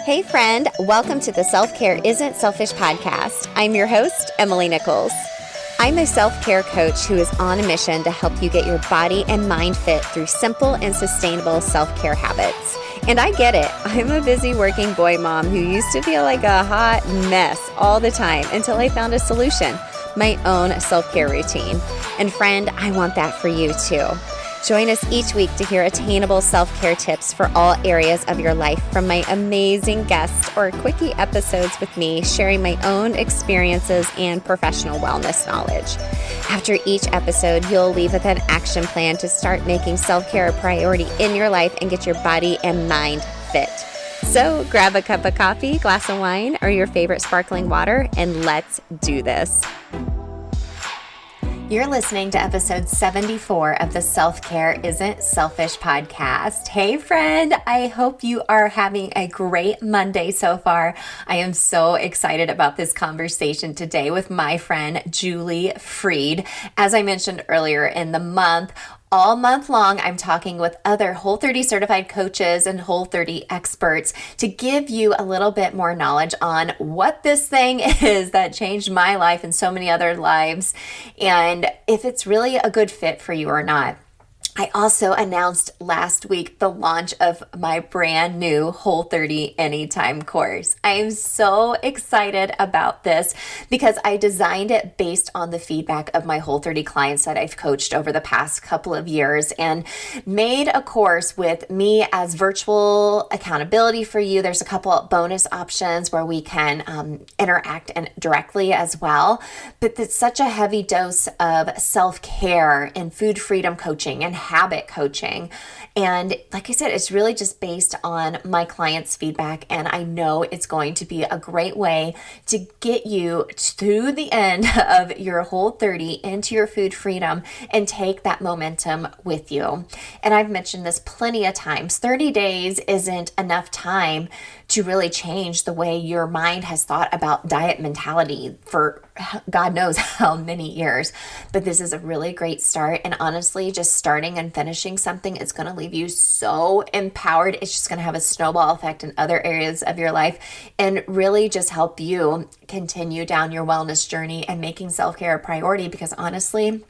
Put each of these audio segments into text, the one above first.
Hey friend, welcome to the Self-Care Isn't Selfish podcast. I'm your host, Emily Nichols. I'm a self-care coach who is on a mission to help you get your body and mind fit through simple and sustainable self-care habits. And I get it. I'm a busy working boy mom who used to feel like a hot mess all the time until I found a solution, my own self-care routine. And friend, I want that for you too. Join us each week to hear attainable self-care tips for all areas of your life from my amazing guests or quickie episodes with me sharing my own experiences and professional wellness knowledge. After each episode, you'll leave with an action plan to start making self-care a priority in your life and get your body and mind fit. So grab a cup of coffee, glass of wine, or your favorite sparkling water, and let's do this. You're listening to episode 74 of the Self-Care Isn't Selfish podcast. Hey friend, I hope you are having a great Monday so far. I am so excited about this conversation today with my friend, Julie Freed. As I mentioned earlier in the month, all month long, I'm talking with other Whole30 certified coaches and Whole30 experts to give you a little bit more knowledge on what this thing is that changed my life and so many other lives, and if it's really a good fit for you or not. I also announced last week the launch of my brand new Whole30 Anytime course. I am so excited about this because I designed it based on the feedback of my Whole30 clients that I've coached over the past couple of years and made a course with me as virtual accountability for you. There's a couple bonus options where we can interact and directly as well, but it's such a heavy dose of self-care and food freedom coaching and habit coaching. And like I said, it's really just based on my clients' feedback. And I know it's going to be a great way to get you to the end of your Whole30 into your food freedom and take that momentum with you. And I've mentioned this plenty of times. 30 days isn't enough time to really change the way your mind has thought about diet mentality for God knows how many years. But this is a really great start. And honestly, just starting and finishing something is going to leave you so empowered. It's just going to have a snowball effect in other areas of your life and really just help you continue down your wellness journey and making self-care a priority, because honestly,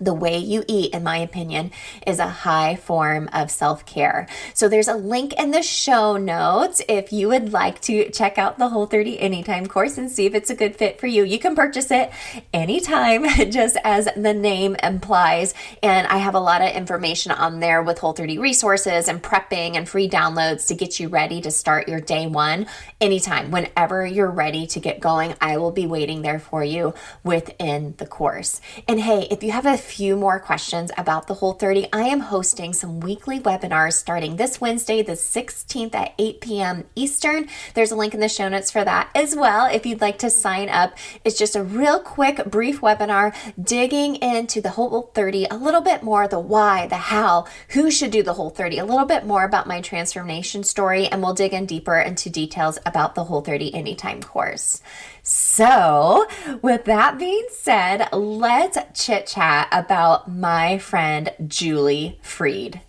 the way you eat, in my opinion, is a high form of self-care. So there's a link in the show notes if you would like to check out the Whole30 Anytime course and see if it's a good fit for you. You can purchase it anytime, just as the name implies. And I have a lot of information on there with Whole30 resources and prepping and free downloads to get you ready to start your day one anytime. Whenever you're ready to get going, I will be waiting there for you within the course. And hey, if you have a few more questions about the Whole30, I am hosting some weekly webinars starting this Wednesday, the 16th at 8 p.m. Eastern. There's a link in the show notes for that as well if you'd like to sign up. It's just a real quick, brief webinar digging into the Whole30 a little bit more, the why, the how, who should do the Whole30, a little bit more about my transformation story, and we'll dig in deeper into details about the Whole30 Anytime course. So with that being said, let's chit chat about my friend, Julie Freed.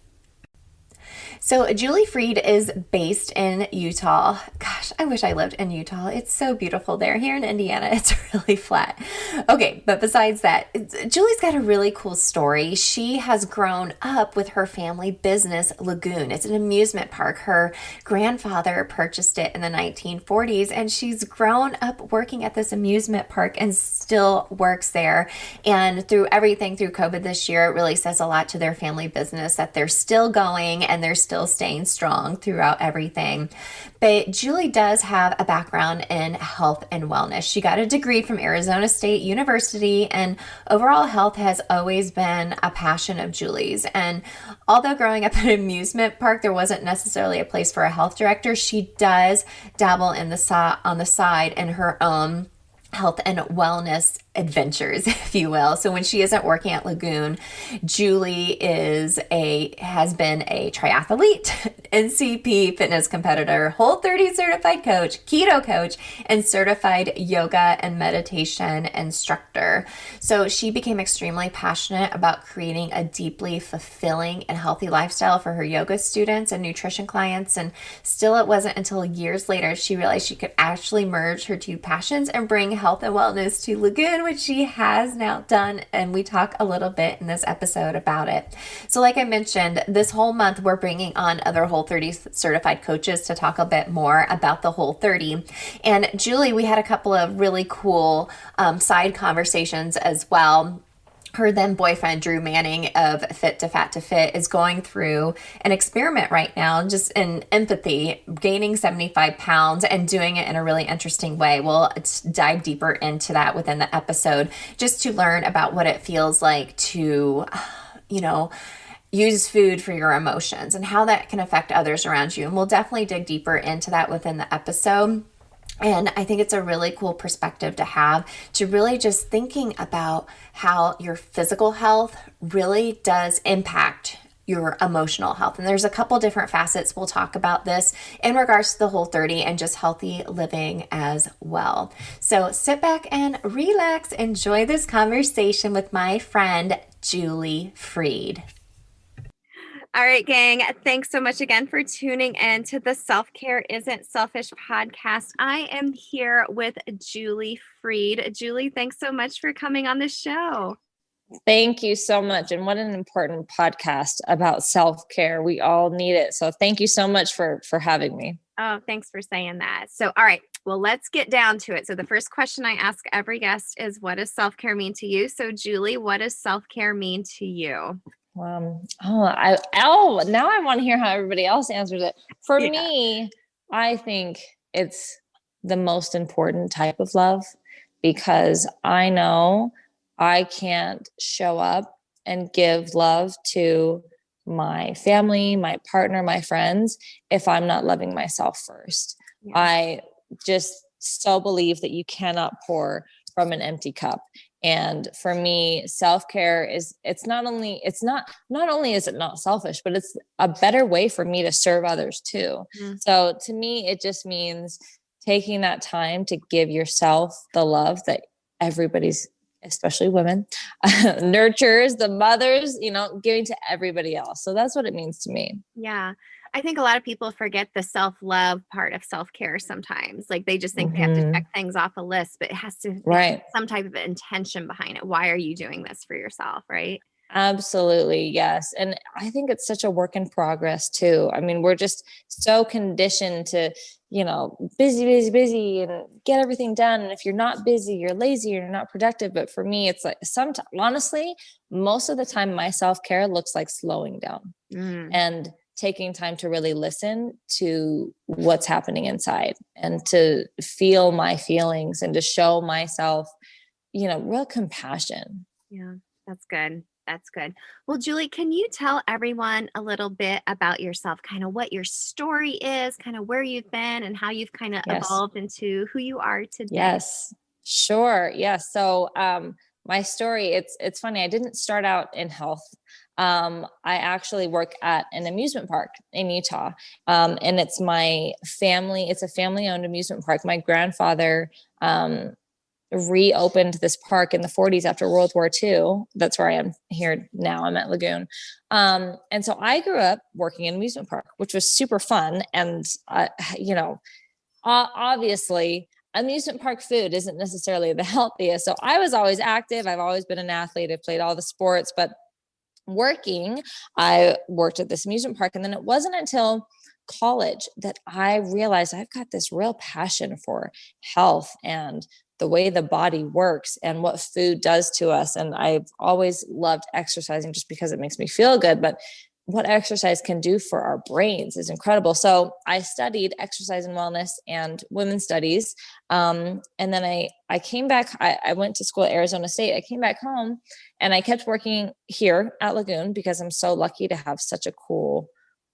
So Julie Freed is based in Utah. Gosh, I wish I lived in Utah. It's so beautiful there. Here in Indiana, it's really flat. Okay, but besides that, Julie's got a really cool story. She has grown up with her family business, Lagoon. It's an amusement park. Her grandfather purchased it in the 1940s, and she's grown up working at this amusement park and still works there. And through everything through COVID this year, it really says a lot to their family business that they're still going and they're still staying strong throughout everything. But Julie does have a background in health and wellness. She got a degree from Arizona State University, and overall health has always been a passion of Julie's. And although growing up in an amusement park, there wasn't necessarily a place for a health director, she does dabble in on the side in her own health and wellness adventures, if you will. So when she isn't working at Lagoon, Julie has been a triathlete, NCP fitness competitor, Whole30 certified coach, keto coach, and certified yoga and meditation instructor. So she became extremely passionate about creating a deeply fulfilling and healthy lifestyle for her yoga students and nutrition clients. And still, it wasn't until years later she realized she could actually merge her two passions and bring health and wellness to Lagoon, which she has now done. And we talk a little bit in this episode about it. So like I mentioned, this whole month we're bringing on other Whole30 certified coaches to talk a bit more about the Whole30. And Julie, we had a couple of really cool side conversations as well. Her then boyfriend, Drew Manning of Fit to Fat to Fit, is going through an experiment right now, just in empathy, gaining 75 pounds and doing it in a really interesting way. We'll dive deeper into that within the episode, just to learn about what it feels like to, use food for your emotions and how that can affect others around you. And we'll definitely dig deeper into that within the episode. And I think it's a really cool perspective to have, to really just thinking about how your physical health really does impact your emotional health. And there's a couple different facets. We'll talk about this in regards to the Whole30 and just healthy living as well. So sit back and relax. Enjoy this conversation with my friend, Julie Freed. All right, gang. Thanks so much again for tuning in to the Self-Care Isn't Selfish podcast. I am here with Julie Freed. Julie, thanks so much for coming on the show. Thank you so much. And what an important podcast about self-care. We all need it. So thank you so much for having me. Oh, thanks for saying that. So, all right, well, let's get down to it. So the first question I ask every guest is, what does self-care mean to you? So Julie, what does self-care mean to you? Now I want to hear how everybody else answers it. For me, I think it's the most important type of love, because I know I can't show up and give love to my family, my partner, my friends, if I'm not loving myself first. Yeah. I just so believe that you cannot pour from an empty cup. And for me, self-care it's not only is it not selfish, but it's a better way for me to serve others too. Mm-hmm. So to me, it just means taking that time to give yourself the love that everybody's, especially women, nurtures, the mothers, giving to everybody else. So that's what it means to me. Yeah. I think a lot of people forget the self-love part of self-care sometimes. Like they just think they have to check things off a list, but it has to have some type of intention behind it. Why are you doing this for yourself, right? Absolutely. Yes. And I think it's such a work in progress too. I mean, we're just so conditioned to, busy and get everything done. And if you're not busy, you're lazy, or you're not productive. But for me, it's like honestly, most of the time my self-care looks like slowing down and taking time to really listen to what's happening inside and to feel my feelings and to show myself, real compassion. Yeah, that's good. That's good. Well, Julie, can you tell everyone a little bit about yourself, kind of what your story is, kind of where you've been and how you've kind of evolved into who you are today? Yes, sure. Yes. So, my story, it's funny. I didn't start out in health. I actually work at an amusement park in Utah. And it's a family-owned amusement park. My grandfather, reopened this park in the 40s after World War II. That's where I am here now. I'm at Lagoon. And so I grew up working in an amusement park, which was super fun. And, obviously amusement park food isn't necessarily the healthiest. So I was always active. I've always been an athlete. I've played all the sports, but I worked at this amusement park. And then it wasn't until college that I realized I've got this real passion for health and the way the body works and what food does to us. And I've always loved exercising just because it makes me feel good, but what exercise can do for our brains is incredible. So I studied exercise and wellness and women's studies. And then I came back, I went to school at Arizona State. I came back home and I kept working here at Lagoon because I'm so lucky to have such a cool,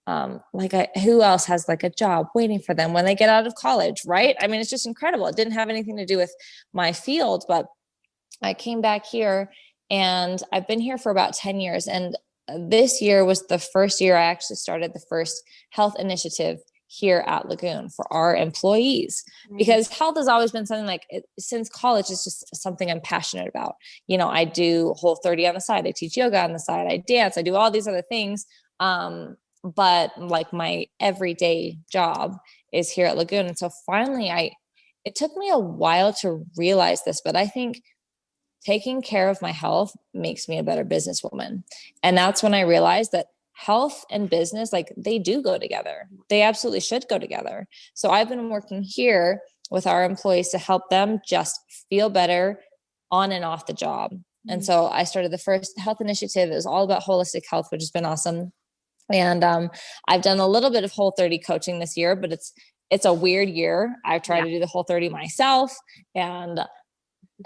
who else has like a job waiting for them when they get out of college, right? I mean, it's just incredible. It didn't have anything to do with my field, but I came back here and I've been here for about 10 years. And this year was the first year I actually started the first health initiative here at Lagoon for our employees, because health has always been something like since college, it's just something I'm passionate about. I do Whole30 on the side. I teach yoga on the side. I dance. I do all these other things. But like my everyday job is here at Lagoon. And so finally it took me a while to realize this, but I think taking care of my health makes me a better businesswoman. And that's when I realized that health and business, like they do go together. They absolutely should go together. So I've been working here with our employees to help them just feel better on and off the job. And so I started the first health initiative. It was all about holistic health, which has been awesome. And I've done a little bit of Whole30 coaching this year, but it's a weird year. I've tried to do the Whole30 myself, and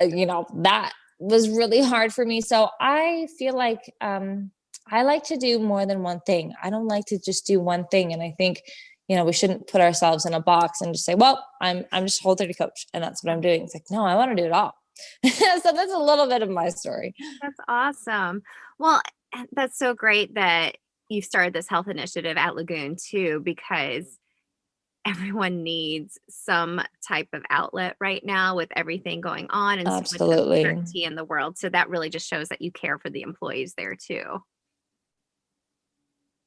that was really hard for me. So I feel like I like to do more than one thing. I don't like to just do one thing. And I think, we shouldn't put ourselves in a box and just say, well, I'm just a Whole30 coach and that's what I'm doing. It's like, no, I want to do it all. So that's a little bit of my story. That's awesome. Well, that's so great that you've started this health initiative at Lagoon too, because everyone needs some type of outlet right now with everything going on and so much Absolutely. uncertainty in the world. So that really just shows that you care for the employees there too.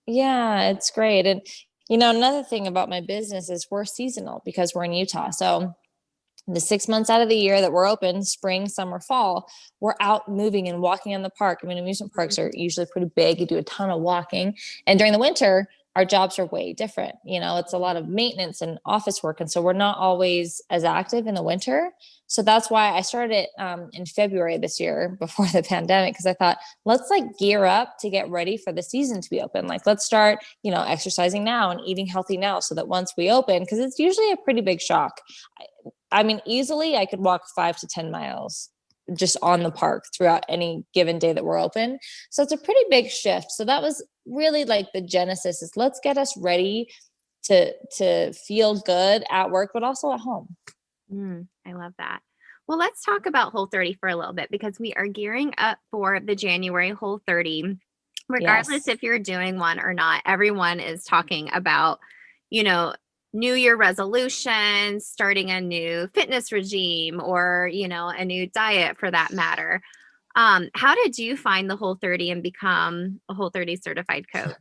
Yeah, it's great. And, another thing about my business is we're seasonal because we're in Utah. So the 6 months out of the year that we're open, spring, summer, fall, we're out moving and walking in the park. I mean, amusement parks are usually pretty big. You do a ton of walking. And during the winter, our jobs are way different. It's a lot of maintenance and office work. And so we're not always as active in the winter. So that's why I started it in February this year before the pandemic, because I thought, let's like gear up to get ready for the season to be open. Like, let's start, exercising now and eating healthy now so that once we open, because it's usually a pretty big shock. I mean, easily I could walk 5 to 10 miles just on the park throughout any given day that we're open. So it's a pretty big shift. So that was really like the genesis, is let's get us ready to feel good at work, but also at home. I love that. Well, let's talk about Whole30 for a little bit, because we are gearing up for the January Whole30. Regardless if you're doing one or not, everyone is talking about, New Year resolutions, starting a new fitness regime, or, a new diet for that matter. How did you find the Whole30 and become a Whole30 certified coach?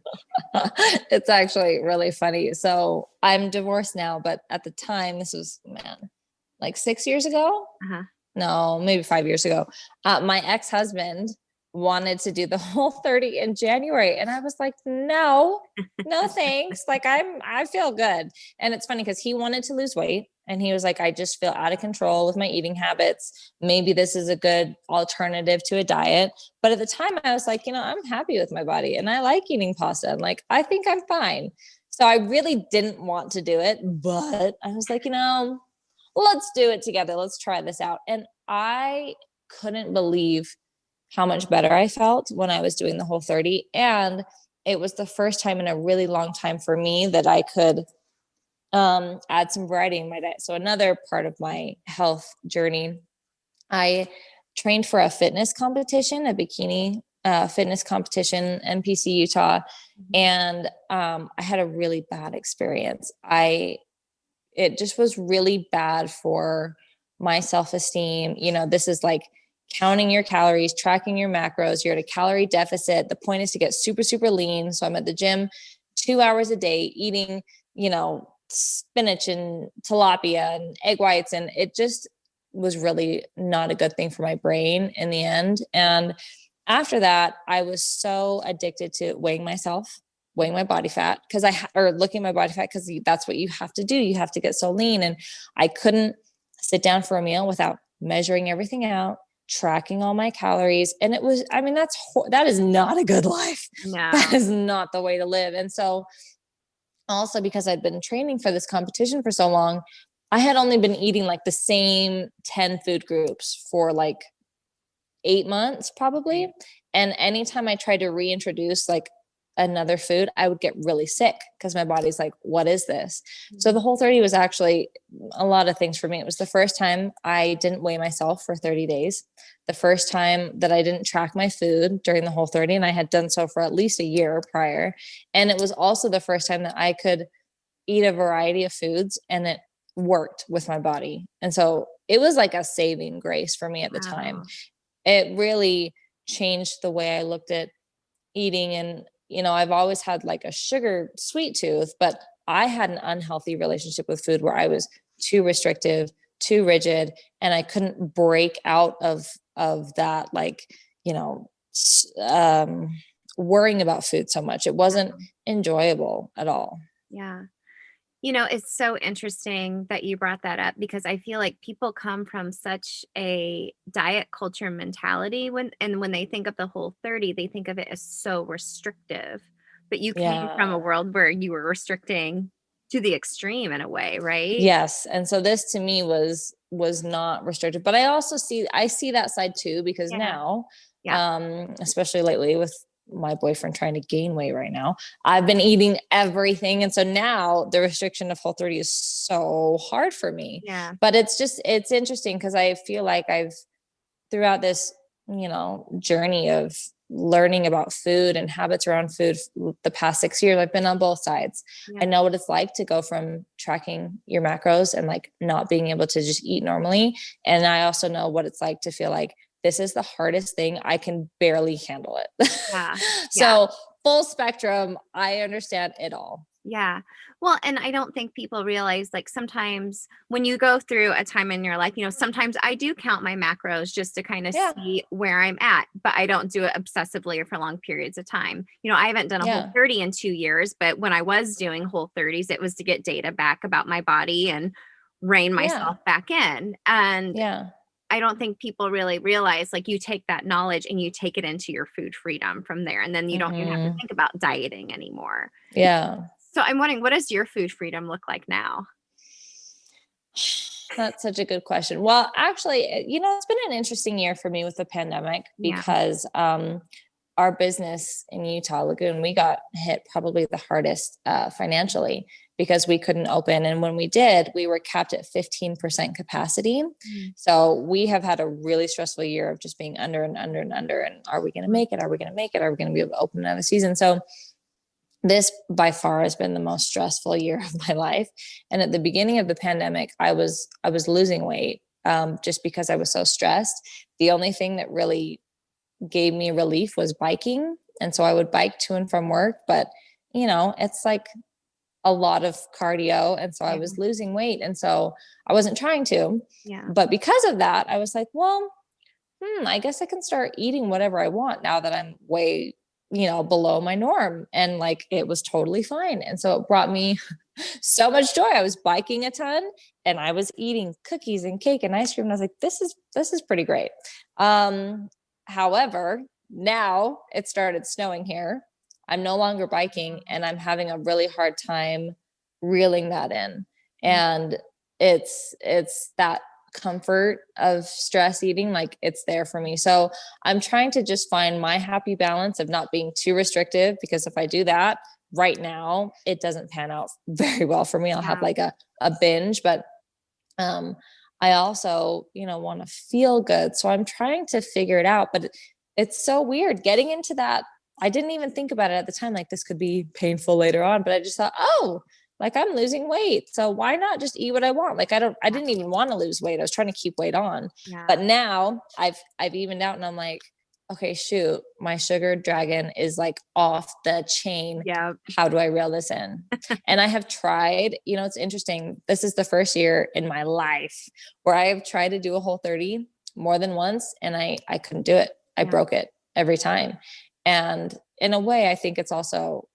It's actually really funny. So I'm divorced now, but at the time, this was, like 6 years ago. No, maybe 5 years ago. My ex-husband wanted to do the Whole30 in January. And I was like, no thanks. Like I feel good. And it's funny because he wanted to lose weight and he was like, I just feel out of control with my eating habits. Maybe this is a good alternative to a diet. But at the time I was like, I'm happy with my body and I like eating pasta. And like, I think I'm fine. So I really didn't want to do it, but I was like, let's do it together. Let's try this out. And I couldn't believe how much better I felt when I was doing the Whole30. And it was the first time in a really long time for me that I could add some variety in my diet. So another part of my health journey, I trained for a fitness competition, a bikini fitness competition, NPC Utah. And I had a really bad experience. It just was really bad for my self-esteem. This is like counting your calories, tracking your macros. You're at a calorie deficit. The point is to get super, super lean. So I'm at the gym 2 hours a day eating, spinach and tilapia and egg whites. And it just was really not a good thing for my brain in the end. And after that, I was so addicted to weighing my body fat or looking at my body fat, because that's what you have to do. You have to get so lean. And I couldn't sit down for a meal without measuring everything out, tracking all my calories. And it was, that is not a good life. No. That is not the way to live. And so also because I'd been training for this competition for so long, I had only been eating like the same 10 food groups for like 8 months probably. And anytime I tried to reintroduce like another food, I would get really sick because my body's like, what is this? So the Whole30 was actually a lot of things for me. It was the first time I didn't weigh myself for 30 days. The first time that I didn't track my food during the Whole30, and I had done so for at least a year prior. And it was also the first time that I could eat a variety of foods and it worked with my body. And so it was like a saving grace for me at the time. It really changed the way I looked at eating. And, I've always had like a sugar sweet tooth, but I had an unhealthy relationship with food where I was too restrictive, too rigid, and I couldn't break out of that, like, worrying about food so much. It wasn't enjoyable at all. Yeah. It's so interesting that you brought that up because I feel like people come from such a diet culture mentality when they think of the Whole30, they think of it as so restrictive. But you came from a world where you were restricting to the extreme in a way, right? Yes. And so this to me was not restrictive, but I see that side too, because now, especially lately with my boyfriend trying to gain weight right now, I've been eating everything. And so now the restriction of Whole30 is so hard for me. Yeah. But it's interesting because I feel like I've, throughout this, journey of learning about food and habits around food the past 6 years, I've been on both sides. I know what it's like to go from tracking your macros and like not being able to just eat normally. And I also know what it's like to feel like this is the hardest thing. I can barely handle it. So full spectrum, I understand it all. Yeah. Well, and I don't think people realize, like, sometimes when you go through a time in your life, sometimes I do count my macros just to kind of see where I'm at, but I don't do it obsessively or for long periods of time. I haven't done a Whole30 in 2 years, but when I was doing Whole30s, it was to get data back about my body and rein myself back in. And I don't think people really realize, like, you take that knowledge and you take it into your food freedom from there. And then you don't even have to think about dieting anymore. Yeah. So I'm wondering, what does your food freedom look like now? That's such a good question. Well, actually, it's been an interesting year for me with the pandemic because our business in Utah, Lagoon, we got hit probably the hardest financially because we couldn't open. And when we did, we were capped at 15% capacity. So we have had a really stressful year of just being under and under and under. And are we going to make it? Are we going to make it? Are we going to be able to open another season? So this by far has been the most stressful year of my life. And at the beginning of the pandemic, I was losing weight just because I was so stressed. The only thing that really gave me relief was biking. And so I would bike to and from work, but it's like a lot of cardio. And so I was losing weight. And so I wasn't trying to, but because of that, I was like, well, I guess I can start eating whatever I want now that I'm way below my norm. And like, it was totally fine. And so it brought me so much joy. I was biking a ton and I was eating cookies and cake and ice cream. And I was like, this is pretty great. However, now it started snowing here. I'm no longer biking and I'm having a really hard time reeling that in. And it's that comfort of stress eating, like it's there for me. So I'm trying to just find my happy balance of not being too restrictive, because if I do that right now, it doesn't pan out very well for me. I'll have like a binge, but I also, want to feel good. So I'm trying to figure it out, but it's so weird getting into that. I didn't even think about it at the time, like this could be painful later on, but I just thought, oh, like I'm losing weight. So why not just eat what I want? Like I didn't even want to lose weight. I was trying to keep weight on, but now I've evened out and I'm like, okay, shoot, my sugar dragon is like off the chain. Yeah. How do I reel this in? And I have tried, it's interesting. This is the first year in my life where I have tried to do a Whole30 more than once. And I couldn't do it. I broke it every time. And in a way, I think it's also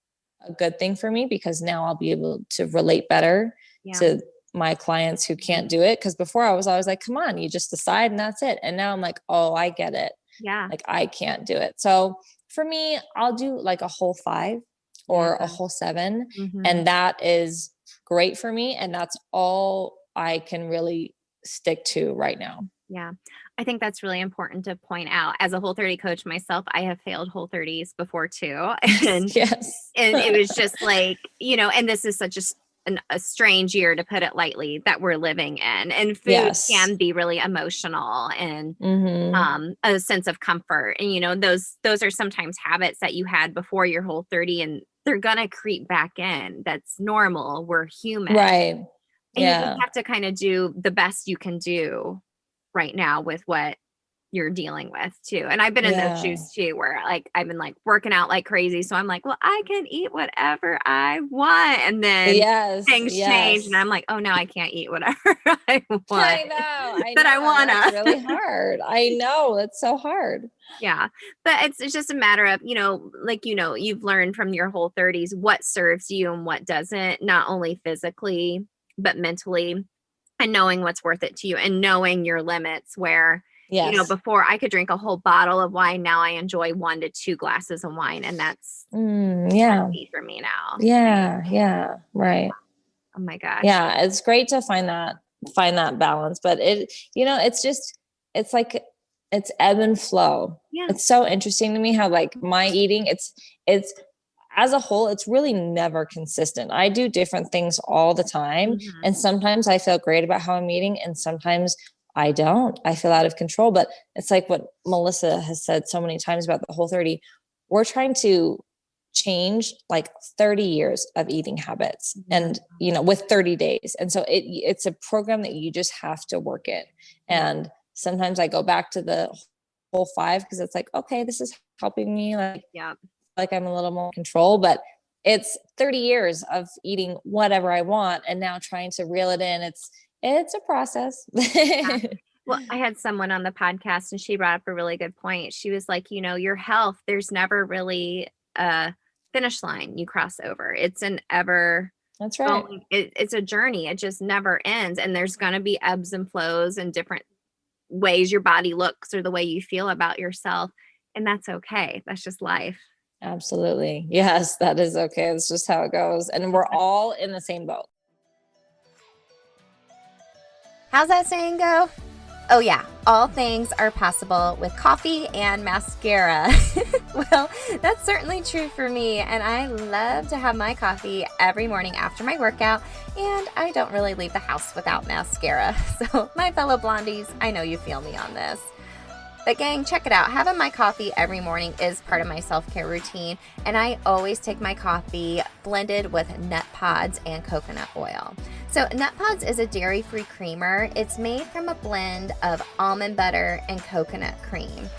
a good thing for me because now I'll be able to relate better to my clients who can't do it. Cause before I was always like, come on, you just decide and that's it. And now I'm like, oh, I get it. Yeah. Like I can't do it. So for me, I'll do like a Whole5 or a Whole7. And that is great for me. And that's all I can really stick to right now. Yeah. I think that's really important to point out. As a Whole30 coach myself, I have failed Whole30s before too. And Yes. and it was just like, and this is such a strange year, to put it lightly, that we're living in. And food Yes. can be really emotional and Mm-hmm. a sense of comfort. And those are sometimes habits that you had before your Whole30, and they're gonna creep back in. That's normal. We're human. Right. And you just Yeah. have to kind of do the best you can do right now with what you're dealing with too. And I've been in those Yeah. shoes too, where like I've been like working out like crazy. So I'm like, well, I can eat whatever I want. And then Yes. things change and Yes. I'm like, oh no, I can't eat whatever I want. I know. I But I know. And that's wanna. really hard. I know. It's so hard. Yeah. But it's just a matter of, like, you've learned from your Whole30s what serves you and what doesn't, not only physically, but mentally, and knowing what's worth it to you and knowing your limits where, Yes. before I could drink a whole bottle of wine. Now I enjoy 1 to 2 glasses of wine. And that's Yeah. healthy for me now. Yeah. Yeah. Right. Oh my gosh. Yeah. It's great to find that balance, but it's like, it's ebb and flow. Yeah. It's so interesting to me how like my eating, it's as a whole, it's really never consistent. I do different things all the time. Mm-hmm. And sometimes I feel great about how I'm eating, and sometimes I don't. I feel out of control. But it's like what Melissa has said so many times about the Whole30. We're trying to change like 30 years of eating habits, and with 30 days. And so it's a program that you just have to work in. And sometimes I go back to the Whole5 because it's like, okay, this is helping me like I'm a little more in control, but it's 30 years of eating whatever I want and now trying to reel it in. It's a process. Yeah. Well, I had someone on the podcast and she brought up a really good point. She was like, your health, there's never really a finish line you cross over. It's an ever That's right. it's a journey. It just never ends. And there's going to be ebbs and flows and different ways your body looks or the way you feel about yourself. And that's okay. That's just life. Absolutely. Yes, that is okay. It's just how it goes. And we're all in the same boat. How's that saying go? Oh yeah, all things are possible with coffee and mascara. Well, that's certainly true for me, and I love to have my coffee every morning after my workout, and I don't really leave the house without mascara. So my fellow blondies, I know you feel me on this. But gang, check it out. Having my coffee every morning is part of my self-care routine, and I always take my coffee blended with nut pods and coconut oil. So nut pods is a dairy-free creamer. It's made from a blend of almond butter and coconut cream.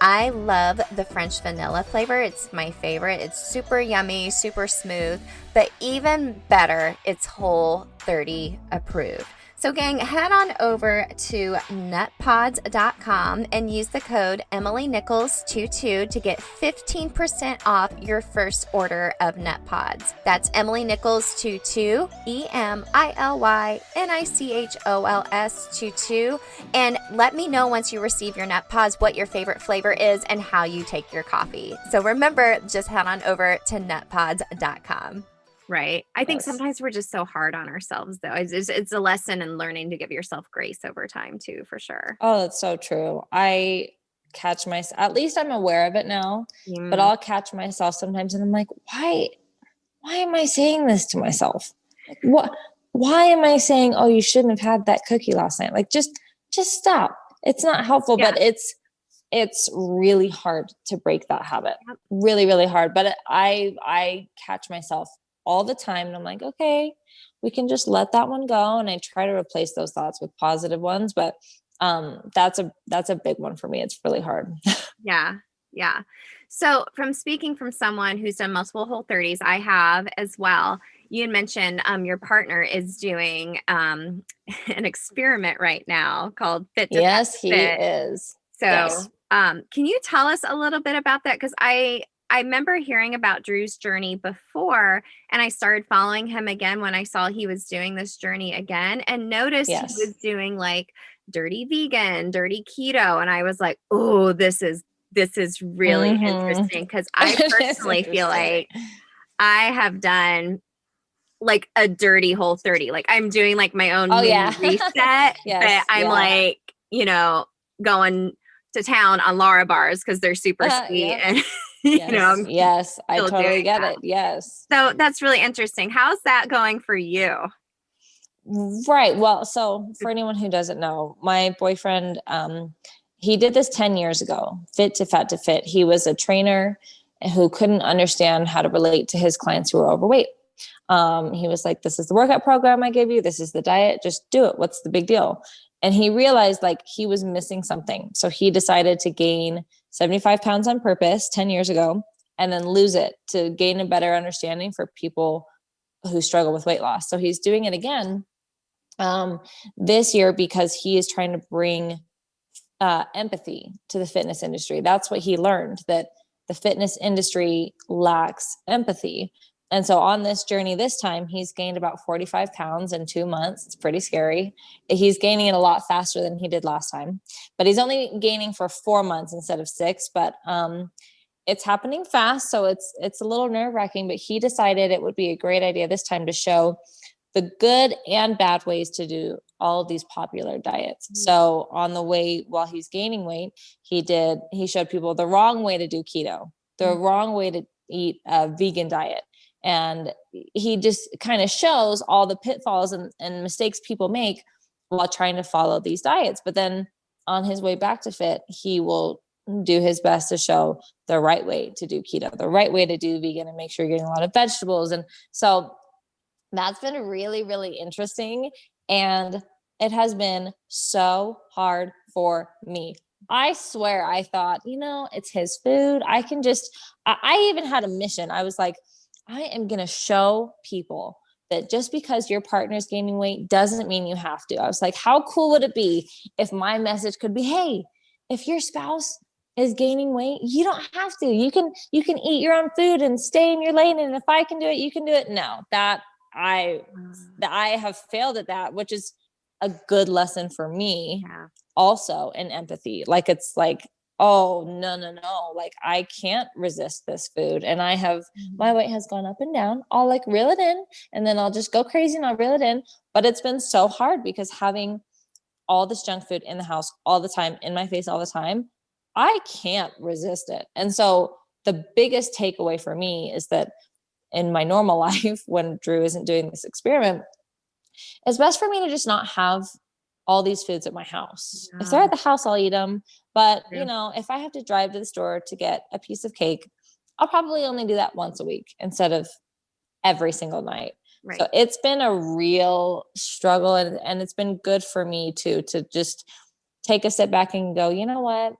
I love the French vanilla flavor. It's my favorite. It's super yummy, super smooth, but even better, it's Whole30 approved. So gang, head on over to nutpods.com and use the code EmilyNichols22 to get 15% off your first order of Nut Pods. That's EmilyNichols22, EmilyNichols22. And let me know once you receive your Nut Pods what your favorite flavor is and how you take your coffee. So remember, just head on over to nutpods.com. Right. I think sometimes we're just so hard on ourselves, though. It's a lesson in learning to give yourself grace over time, too, for sure. Oh, that's so true. I catch myself, at least I'm aware of it now, but I'll catch myself sometimes and I'm like, why am I saying this to myself? Why am I saying, oh, you shouldn't have had that cookie last night? Like, just stop. It's not helpful, but it's really hard to break that habit. Yep. Really, really hard. But I catch myself all the time and I'm like, okay, we can just let that one go. And I try to replace those thoughts with positive ones, but that's a big one for me. It's really hard. Yeah. So from speaking from someone who's done multiple Whole30s, I have as well. You had mentioned your partner is doing an experiment right now called Fit to Yes, Fit. He is. So yes. Can you tell us a little bit about that? Because I remember hearing about Drew's journey before, and I started following him again when I saw he was doing this journey again, and noticed he was doing like dirty vegan, dirty keto. And I was like, oh, this is really interesting, because I personally feel like I have done like a dirty Whole30. Like I'm doing like my own reset, but I'm like, going to town on Lara bars because they're super sweet Yeah. and Yes. I'm Yes. I still totally doing get that. it. Yes. So that's really interesting. How's that going for you? Right. Well, so for anyone who doesn't know, my boyfriend, he did this 10 years ago, Fit to Fat to Fit. He was a trainer who couldn't understand how to relate to his clients who were overweight. He was like, this is the workout program I gave you. This is the diet. Just do it. What's the big deal? And he realized like he was missing something. So he decided to gain 75 pounds on purpose 10 years ago and then lose it to gain a better understanding for people who struggle with weight loss. So he's doing it again this year because he is trying to bring empathy to the fitness industry. That's what he learned, that the fitness industry lacks empathy. And so on this journey this time, he's gained about 45 pounds in 2 months. It's pretty scary. He's gaining it a lot faster than he did last time, but he's only gaining for 4 months instead of 6. But it's happening fast. So it's a little nerve wracking, but he decided it would be a great idea this time to show the good and bad ways to do all of these popular diets. So on the way, while he's gaining weight, he showed people the wrong way to do keto, the wrong way to eat a vegan diet. And he just kind of shows all the pitfalls and mistakes people make while trying to follow these diets. But then on his way back to fit, he will do his best to show the right way to do keto, the right way to do vegan, and make sure you're getting a lot of vegetables. And so that's been really, really interesting. And it has been so hard for me. I swear I thought, it's his food. I even had a mission. I was like, I am going to show people that just because your partner's gaining weight doesn't mean you have to. I was like, how cool would it be if my message could be, hey, if your spouse is gaining weight, you don't have to. You can eat your own food and stay in your lane. And if I can do it, you can do it. No, that I have failed at that, which is a good lesson for me. Yeah. Also in empathy. Like, it's like, oh, no. Like, I can't resist this food. And my weight has gone up and down. I'll like reel it in and then I'll just go crazy and I'll reel it in. But it's been so hard because having all this junk food in the house all the time, in my face all the time, I can't resist it. And so the biggest takeaway for me is that in my normal life, when Drew isn't doing this experiment, it's best for me to just not have all these foods at my house. Yeah. If they're at the house, I'll eat them. But, if I have to drive to the store to get a piece of cake, I'll probably only do that once a week instead of every single night. Right. So it's been a real struggle, and it's been good for me too, to just take a step back and go, you know what?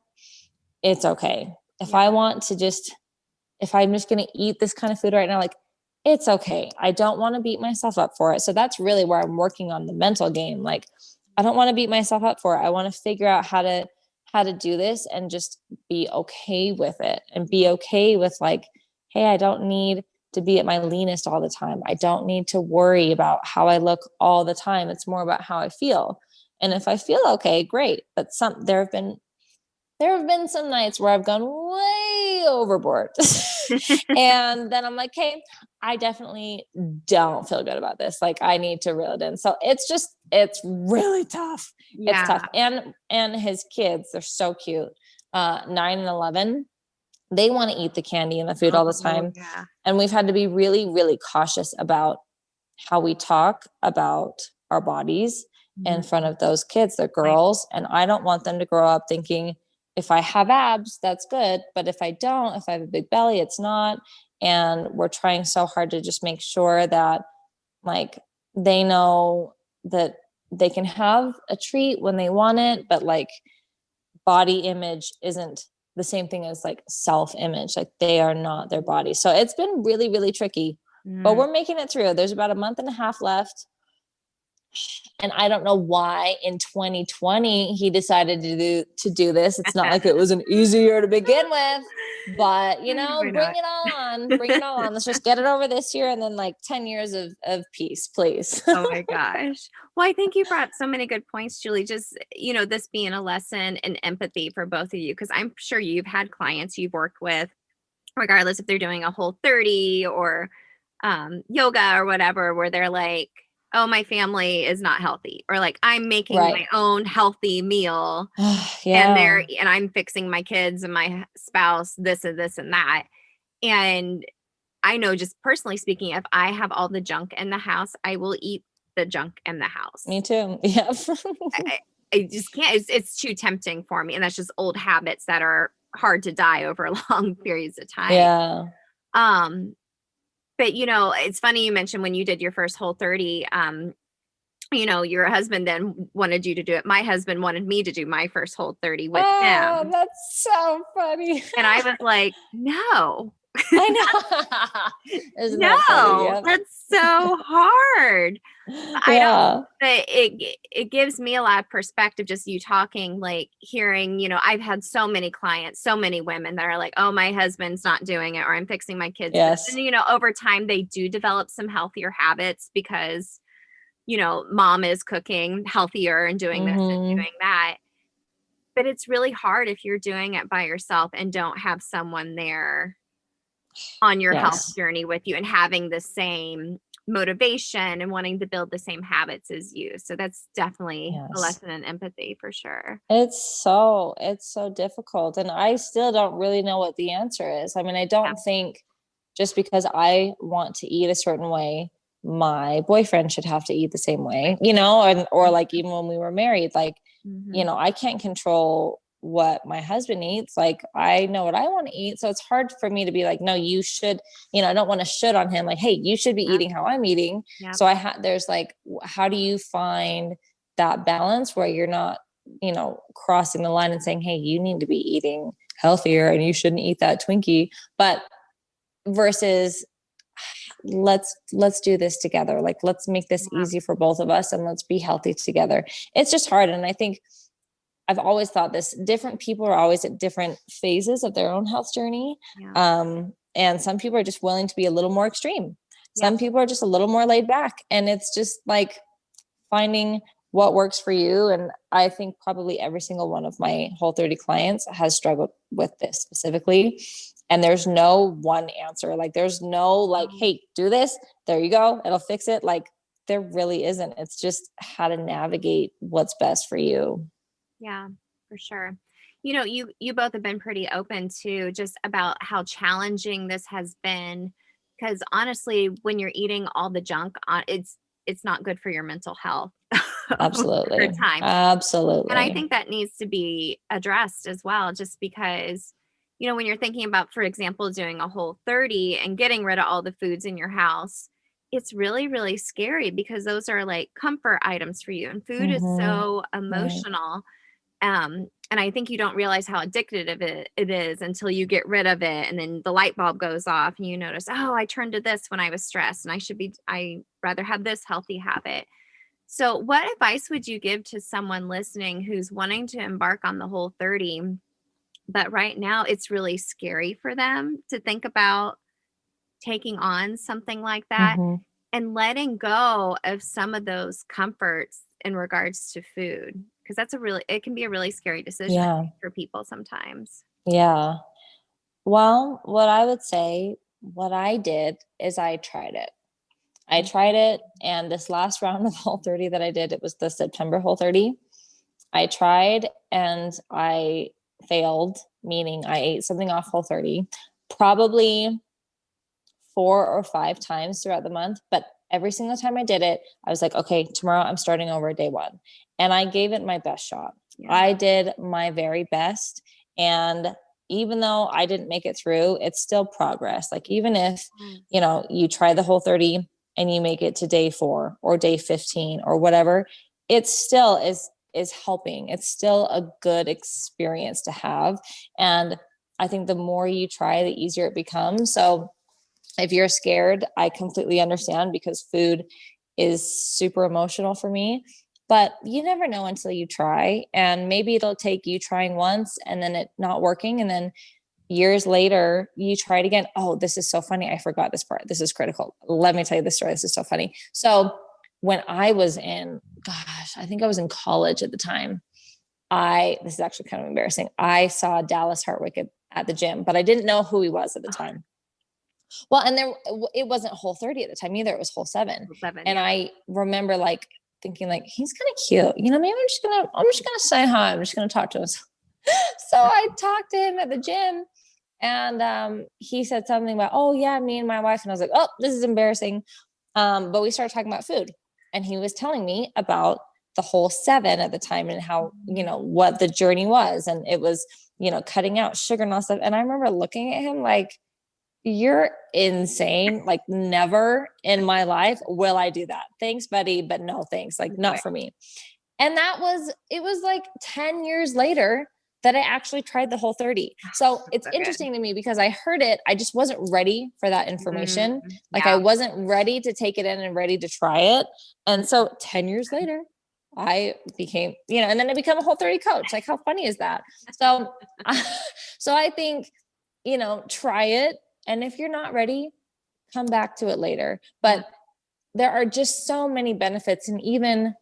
It's okay. If I'm just going to eat this kind of food right now, like, it's okay. I don't want to beat myself up for it. So that's really where I'm working on the mental game. Like, I don't want to beat myself up for it. I want to figure out how to do this and just be okay with it, and be okay with like, hey, I don't need to be at my leanest all the time. I don't need to worry about how I look all the time. It's more about how I feel. And if I feel okay, great. But there have been some nights where I've gone way overboard. And then I'm like, hey, I definitely don't feel good about this. Like, I need to reel it in. So it's really tough. Yeah. It's tough. And his kids, they're so cute. 9 and 11, they want to eat the candy and the food all the time. Yeah. And we've had to be really, really cautious about how we talk about our bodies in front of those kids. They're girls. And I don't want them to grow up thinking, if I have abs, that's good. But if I don't, if I have a big belly, it's not. And we're trying so hard to just make sure that like they know that they can have a treat when they want it, but like body image isn't the same thing as like self-image. Like, they are not their body. So it's been really, really tricky, but we're making it through. There's about a month and a half left. And I don't know why in 2020 he decided to do this. It's not like it was an easy year to begin with, but bring it on. Bring it all on. Let's just get it over this year, and then like 10 years of peace, please. Oh my gosh. Well, I think you brought so many good points, Julie. Just, this being a lesson in empathy for both of you, because I'm sure you've had clients you've worked with, regardless if they're doing a Whole30 or yoga or whatever, where they're like, oh, my family is not healthy, or like I'm making Right. my own healthy meal Yeah. and I'm fixing my kids and my spouse this and this and that. And I know, just personally speaking, if I have all the junk in the house, I will eat the junk in the house. Me too. Yeah. I just can't. It's too tempting for me, and that's just old habits that are hard to die over long periods of time. Yeah. Um, but it's funny you mentioned when you did your first Whole30. Your husband then wanted you to do it. My husband wanted me to do my first Whole30 with Oh, him, that's so funny. and I was like, no. I know. Isn't that funny? No, Yeah. that's so hard. I don't, Yeah. but it gives me a lot of perspective, just you talking, like hearing, I've had so many clients, so many women that are like, oh, my husband's not doing it, or I'm fixing my kids this. Yes. And over time they do develop some healthier habits because, mom is cooking healthier and doing this and Mm-hmm. doing that. But it's really hard if you're doing it by yourself and don't have someone there on your health Yes. journey with you and having the same motivation and wanting to build the same habits as you. So that's definitely a Yes. lesson in empathy for sure. It's so difficult. And I still don't really know what the answer is. I mean, I don't think just because I want to eat a certain way, my boyfriend should have to eat the same way, or like even when we were married, like, Mm-hmm. I can't control what my husband eats. Like, I know what I want to eat. So it's hard for me to be like, no, you should, I don't want to should on him. Like, hey, you should be eating how I'm eating. Yep. So there's like, how do you find that balance where you're not, crossing the line and saying, hey, you need to be eating healthier and you shouldn't eat that Twinkie, but versus let's do this together. Like, let's make this easy for both of us and let's be healthy together. It's just hard. And I think I've always thought this, different people are always at different phases of their own health journey. Yeah. And some people are just willing to be a little more extreme. Some Yep. people are just a little more laid back, and it's just like finding what works for you. And I think probably every single one of my Whole30 clients has struggled with this specifically. And there's no one answer. Like, there's no like, hey, do this, there you go, it'll fix it. Like, there really isn't. It's just how to navigate what's best for you. Yeah, for sure. You both have been pretty open to just about how challenging this has been, because honestly, when you're eating all the junk on, it's not good for your mental health over Absolutely. time. And I Absolutely. think that needs to be addressed as well, just because, when you're thinking about, for example, doing a Whole30 and getting rid of all the foods in your house, it's really, really scary because those are like comfort items for you. And food is Mm-hmm. so Right. emotional. And I think you don't realize how addictive it is until you get rid of it. And then the light bulb goes off and you notice, oh, I turned to this when I was stressed and I rather have this healthy habit. So what advice would you give to someone listening who's wanting to embark on the Whole30, but right now it's really scary for them to think about taking on something like that Mm-hmm. and letting go of some of those comforts in regards to food? Because it can be a really scary decision, I Yeah. think, for people sometimes. Yeah. Well, what I would say, what I did is I tried it. I tried it. And this last round of Whole30 that I did, it was the September Whole30. I tried and I failed, meaning I ate something off Whole30, probably 4 or 5 times throughout the month. But every single time I did it, I was like, okay, tomorrow I'm starting over day one. And I gave it my best shot. Yeah. I did my very best. And even though I didn't make it through, it's still progress. Like, even if, you try the Whole30 and you make it to day 4 or day 15 or whatever, it still is helping. It's still a good experience to have. And I think the more you try, the easier it becomes. So if you're scared, I completely understand, because food is super emotional for me. But you never know until you try. And maybe it'll take you trying once and then it not working. And then years later, you try it again. Oh, this is so funny. I forgot this part. This is critical. Let me tell you this story. This is so funny. So when I was I think I was in college at the time. This is actually kind of embarrassing. I saw Dallas Hartwick at the gym, but I didn't know who he was at the time. Well, and it wasn't Whole30 at the time either. It was Whole7. Whole7, And yeah. I remember like thinking like, he's kind of cute, you know, maybe I'm just going to say hi. I'm just going to talk to him. So I talked to him at the gym, and he said something about, oh yeah, me and my wife. And I was like, oh, this is embarrassing. But we started talking about food, and he was telling me about the Whole7 at the time and how, you know, what the journey was. And it was, you know, cutting out sugar and all stuff. And I remember looking at him like, you're insane. Like, never in my life will I do that. Thanks, buddy. But no, thanks. Like, not for me. And it was like 10 years later that I actually tried the Whole30. So it's interesting to me because I heard it. I just wasn't ready for that information. Like, I wasn't ready to take it in and ready to try it. And so 10 years later, I became, you know, and then I become a Whole30 coach. Like, how funny is that? So, so I think, you know, try it. And if you're not ready, come back to it later. But there are just so many benefits. And even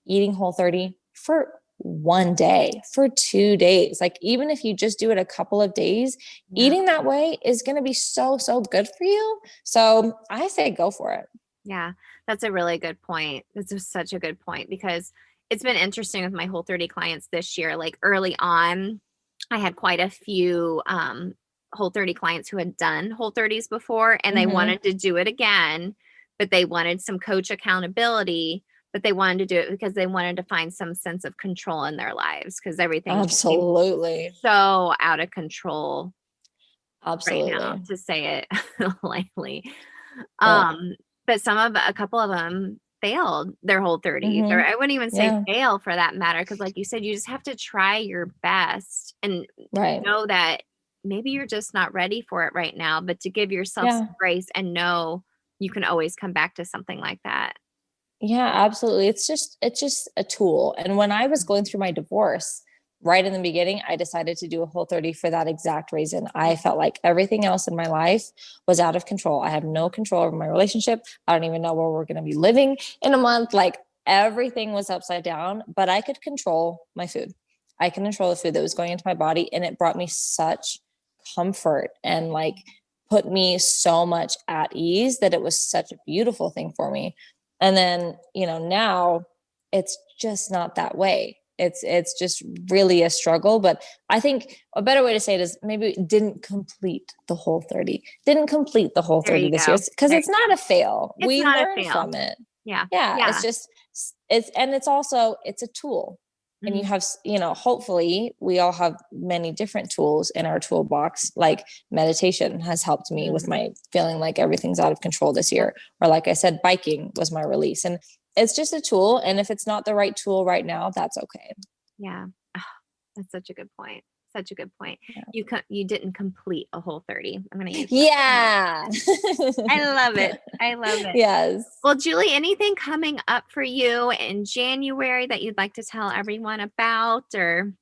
eating Whole30 for one day, for 2 days, like even if you just do it a couple of days, eating that way is going to be so, so good for you. So I say go for it. Yeah, that's a really good point. That's such a good point, because it's been interesting with my Whole30 clients this year. Like, early on, I had quite a few Whole30 clients who had done Whole30s before, and they wanted to do it again, but they wanted some coach accountability, but they wanted to do it because they wanted to find some sense of control in their lives, because everything absolutely so out of control absolutely right now, to say it lightly. Yeah. But a couple of them failed their Whole30s, or I wouldn't even say fail for that matter, because like you said, you just have to try your best and know that maybe you're just not ready for it right now, but to give yourself some grace and know you can always come back to something like that. Yeah, absolutely. It's just a tool. And when I was going through my divorce, right in the beginning, I decided to do a Whole30 for that exact reason. I felt like everything else in my life was out of control. I have no control over my relationship. I don't even know where we're going to be living in a month. Like, everything was upside down, but I could control my food. I can control the food that was going into my body. And it brought me such comfort and like put me so much at ease that it was such a beautiful thing for me. And then, you know, now it's just not that way. It's just really a struggle. But I think a better way to say it is maybe didn't complete the Whole30. Didn't complete the Whole30 this year, because it's not a fail. We learn from it. Yeah. It's just, it's also a tool. And you have, you know, hopefully we all have many different tools in our toolbox. Like, meditation has helped me with my feeling like everything's out of control this year. Or like I said, biking was my release. And it's just a tool. And if it's not the right tool right now, that's okay. Yeah. Oh, that's such a good point. Such a good point. Yeah. You didn't complete a Whole30. I'm going to use that. I love it. I love it. Yes. Well, Julie, anything coming up for you in January that you'd like to tell everyone about, or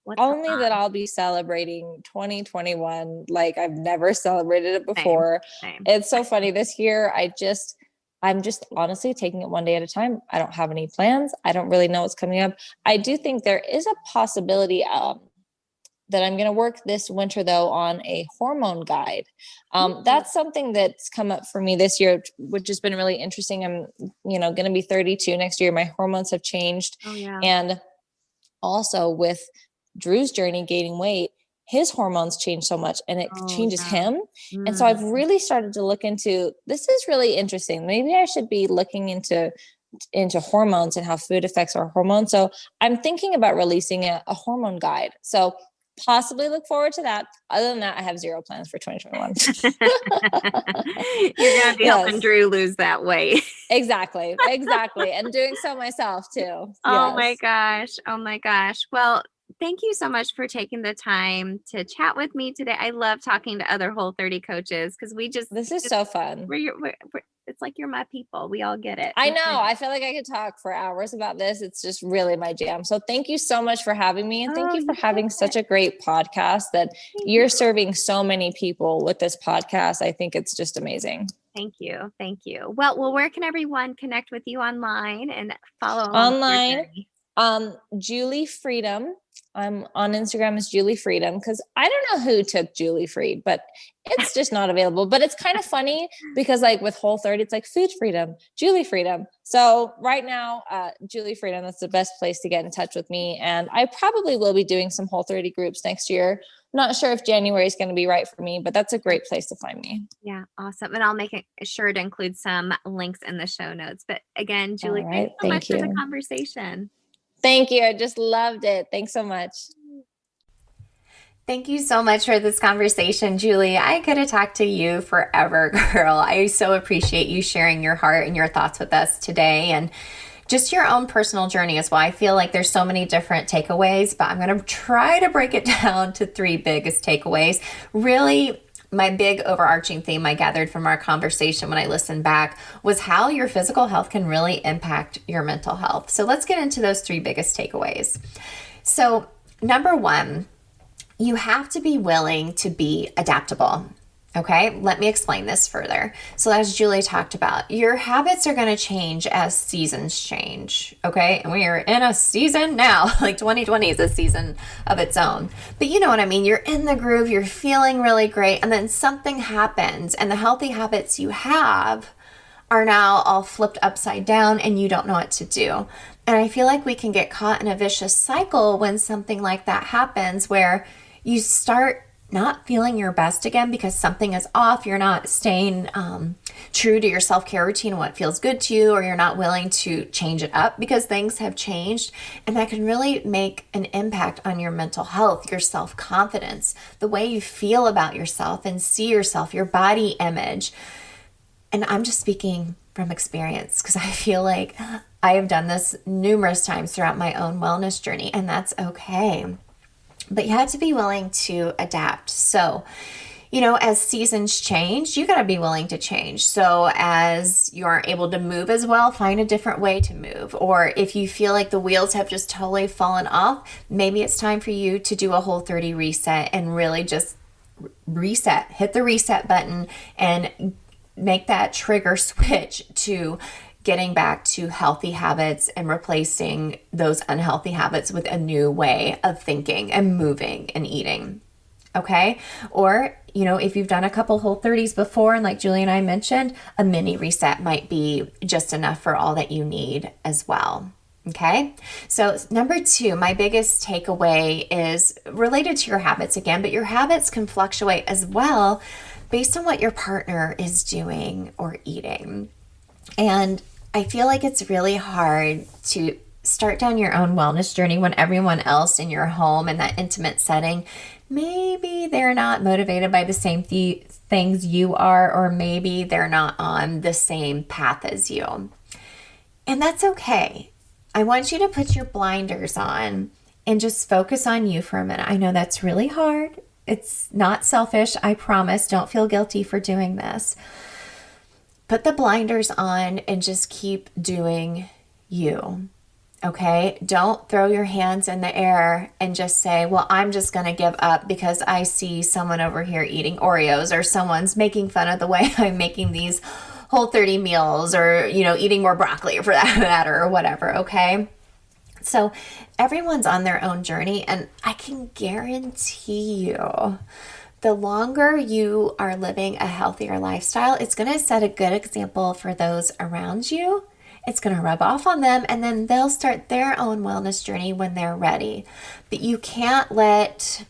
what's only that I'll be celebrating 2021 like I've never celebrated it before. Same. It's so funny this year. I'm just honestly taking it one day at a time. I don't have any plans. I don't really know what's coming up. I do think there is a possibility that I'm going to work this winter though on a hormone guide. That's something that's come up for me this year, which has been really interesting. I'm, you know, going to be 32 next year. My hormones have changed. Oh, yeah. And also with Drew's journey, gaining weight, his hormones change so much, and it changes him. And so I've really started to look into, this is really interesting. Maybe I should be looking into hormones and how food affects our hormones. So I'm thinking about releasing a hormone guide. So possibly look forward to that. Other than that, I have zero plans for 2021. You're going to be helping Drew lose that weight. Exactly. And doing so myself too. Oh my gosh. Well, thank you so much for taking the time to chat with me today. I love talking to other Whole30 coaches, because this is so fun. It's like you're my people. We all get it. I know. I feel like I could talk for hours about this. It's just really my jam. So thank you so much for having me. And thank you for having such a great podcast that you're serving so many people with this podcast. I think it's just amazing. Thank you. Well, where can everyone connect with you online and follow online? Julie Freedom I'm on Instagram as Julie Freedom because I don't know who took Julie Freed, but it's just not available. But it's kind of funny because like with Whole30, it's like food freedom, Julie Freedom. So right now, Julie Freedom, that's the best place to get in touch with me. And I probably will be doing some Whole30 groups next year. Not sure if January is going to be right for me, but that's a great place to find me. Yeah, awesome. And I'll make sure to include some links in the show notes. But again, Julie, thanks so much for the conversation. Thank you. I just loved it. Thanks so much. Thank you so much for this conversation, Julie. I could have talked to you forever, girl. I so appreciate you sharing your heart and your thoughts with us today and just your own personal journey as well. I feel like there's so many different takeaways, but I'm going to try to break it down to 3 biggest takeaways. Really, my big overarching theme I gathered from our conversation when I listened back was how your physical health can really impact your mental health. So let's get into those 3 biggest takeaways. So number 1, you have to be willing to be adaptable. Okay, let me explain this further. So as Julie talked about, your habits are going to change as seasons change. Okay, and we are in a season now, like 2020 is a season of its own. But you know what I mean? You're in the groove, you're feeling really great, and then something happens, and the healthy habits you have are now all flipped upside down, and you don't know what to do. And I feel like we can get caught in a vicious cycle when something like that happens, where you start not feeling your best again because something is off. You're not staying true to your self-care routine and what feels good to you, or you're not willing to change it up because things have changed. And that can really make an impact on your mental health, your self-confidence, the way you feel about yourself and see yourself, your body image. And I'm just speaking from experience because I feel like I have done this numerous times throughout my own wellness journey, and that's okay. But you have to be willing to adapt. So, you know, as seasons change, you got to be willing to change. So as you aren't able to move as well, find a different way to move. Or if you feel like the wheels have just totally fallen off, maybe it's time for you to do a Whole30 reset and really just reset, hit the reset button and make that trigger switch to getting back to healthy habits and replacing those unhealthy habits with a new way of thinking and moving and eating. Okay? Or, you know, if you've done a couple Whole30s before, and like Julie and I mentioned, a mini reset might be just enough for all that you need as well. Okay? So number 2, my biggest takeaway is related to your habits again, but your habits can fluctuate as well based on what your partner is doing or eating. And I feel like it's really hard to start down your own wellness journey when everyone else in your home in that intimate setting, maybe they're not motivated by the same things you are, or maybe they're not on the same path as you. And that's okay. I want you to put your blinders on and just focus on you for a minute. I know that's really hard. It's not selfish. I promise. Don't feel guilty for doing this. Put the blinders on and just keep doing you, okay? Don't throw your hands in the air and just say, well, I'm just going to give up because I see someone over here eating Oreos, or someone's making fun of the way I'm making these Whole30 meals, or, you know, eating more broccoli for that matter, or whatever, okay? So everyone's on their own journey, and I can guarantee you, the longer you are living a healthier lifestyle, it's going to set a good example for those around you. It's going to rub off on them, and then they'll start their own wellness journey when they're ready. But you can't let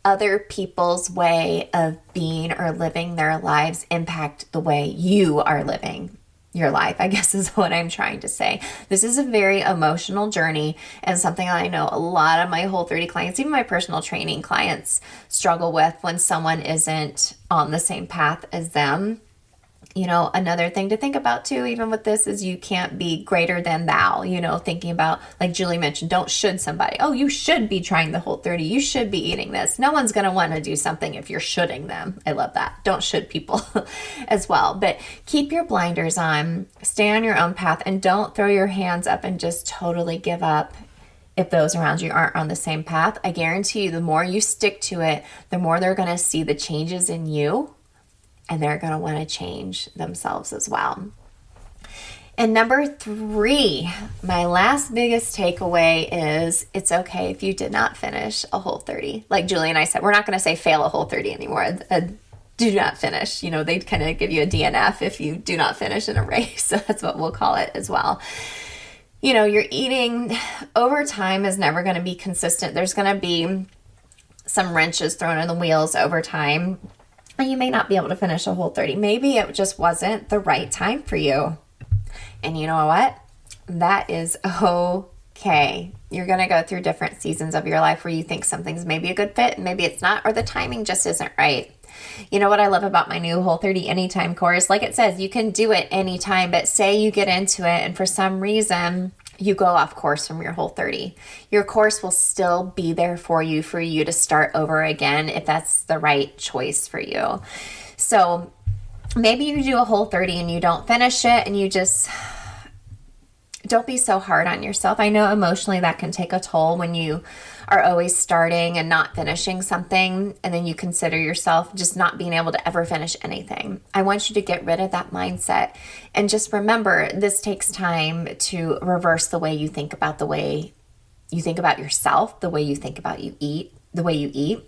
other people's way of being or living their lives impact the way you are living your life, I guess is what I'm trying to say. This is a very emotional journey, and something I know a lot of my Whole30 clients, even my personal training clients, struggle with when someone isn't on the same path as them. You know, another thing to think about too, even with this, is you can't be greater than thou, you know, thinking about, like Julie mentioned, don't should somebody. Oh, you should be trying the Whole30. You should be eating this. No one's going to want to do something if you're shoulding them. I love that. Don't should people as well. But keep your blinders on, stay on your own path, and don't throw your hands up and just totally give up if those around you aren't on the same path. I guarantee you, the more you stick to it, the more they're going to see the changes in you, and they're going to want to change themselves as well. And number 3, my last biggest takeaway is it's okay if you did not finish a Whole30. Like Julie and I said, we're not going to say fail a Whole30 anymore. Do not finish. They'd kind of give you a DNF if you do not finish in a race. So that's what we'll call it as well. Your eating over time is never going to be consistent. There's going to be some wrenches thrown in the wheels over time. And you may not be able to finish a Whole30. Maybe it just wasn't the right time for you. And you know what? That is okay. You're going to go through different seasons of your life where you think something's maybe a good fit, maybe it's not, or the timing just isn't right. You know what I love about my new Whole30 Anytime course? Like it says, you can do it anytime, but say you get into it and for some reason you go off course from your Whole30. Your course will still be there for you to start over again if that's the right choice for you. So maybe you do a Whole30 and you don't finish it and you just don't be so hard on yourself. I know emotionally that can take a toll when you are always starting and not finishing something, and then you consider yourself just not being able to ever finish anything. I want you to get rid of that mindset and just remember this takes time to reverse the way you think about yourself, the way you think about the way you eat.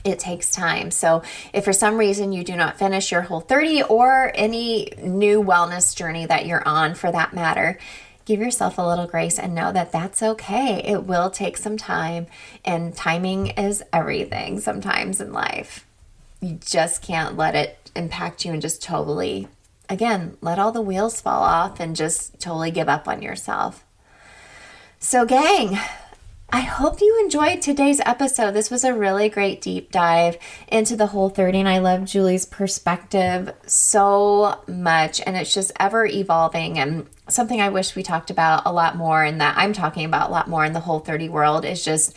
It takes time. So if for some reason you do not finish your Whole30 or any new wellness journey that you're on for that matter, give yourself a little grace and know that that's okay. It will take some time, and timing is everything sometimes in life. You just can't let it impact you and just totally, again, let all the wheels fall off and just totally give up on yourself. So gang, I hope you enjoyed today's episode. This was a really great deep dive into the Whole30, and I love Julie's perspective so much, and it's just ever evolving, and something I wish we talked about a lot more, and that I'm talking about a lot more in the Whole30 world is just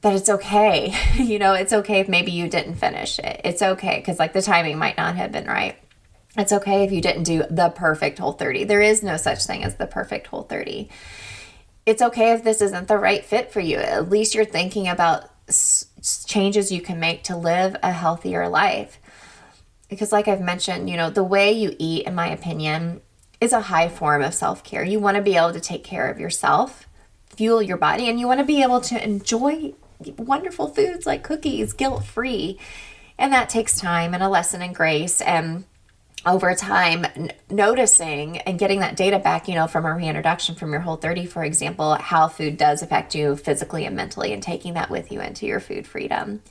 that it's okay. It's okay if maybe you didn't finish it. It's okay because the timing might not have been right. It's okay if you didn't do the perfect Whole30. There is no such thing as the perfect Whole30. It's okay if this isn't the right fit for you. At least you're thinking about changes you can make to live a healthier life. Because like I've mentioned, the way you eat, in my opinion, is a high form of self-care. You want to be able to take care of yourself, fuel your body, and you want to be able to enjoy wonderful foods like cookies, guilt-free. And that takes time and a lesson in grace, and over time, noticing and getting that data back, from a reintroduction from your Whole30, for example, how food does affect you physically and mentally, and taking that with you into your food freedom.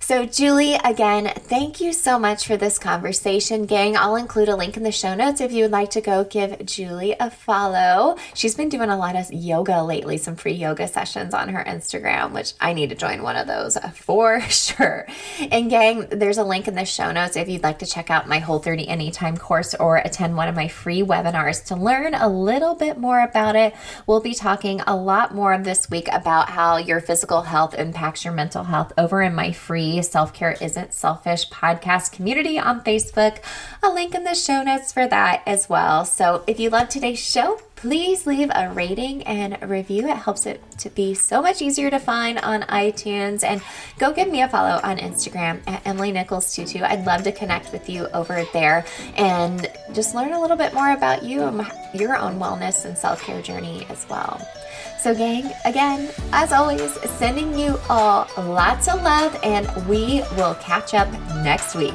So Julie, again, thank you so much for this conversation. Gang, I'll include a link in the show notes if you would like to go give Julie a follow. She's been doing a lot of yoga lately, some free yoga sessions on her Instagram, which I need to join one of those for sure. And gang, there's a link in the show notes if you'd like to check out my Whole30 Anytime course or attend one of my free webinars to learn a little bit more about it. We'll be talking a lot more this week about how your physical health impacts your mental health over in my free Self-Care Isn't Selfish podcast community on Facebook. A link in the show notes for that as well. So if you love today's show, please leave a rating and a review. It helps it to be so much easier to find on iTunes. And go give me a follow on Instagram at EmilyNichols22. I'd love to connect with you over there and just learn a little bit more about you and your own wellness and self-care journey as well. So gang, again, as always, sending you all lots of love, and we will catch up next week.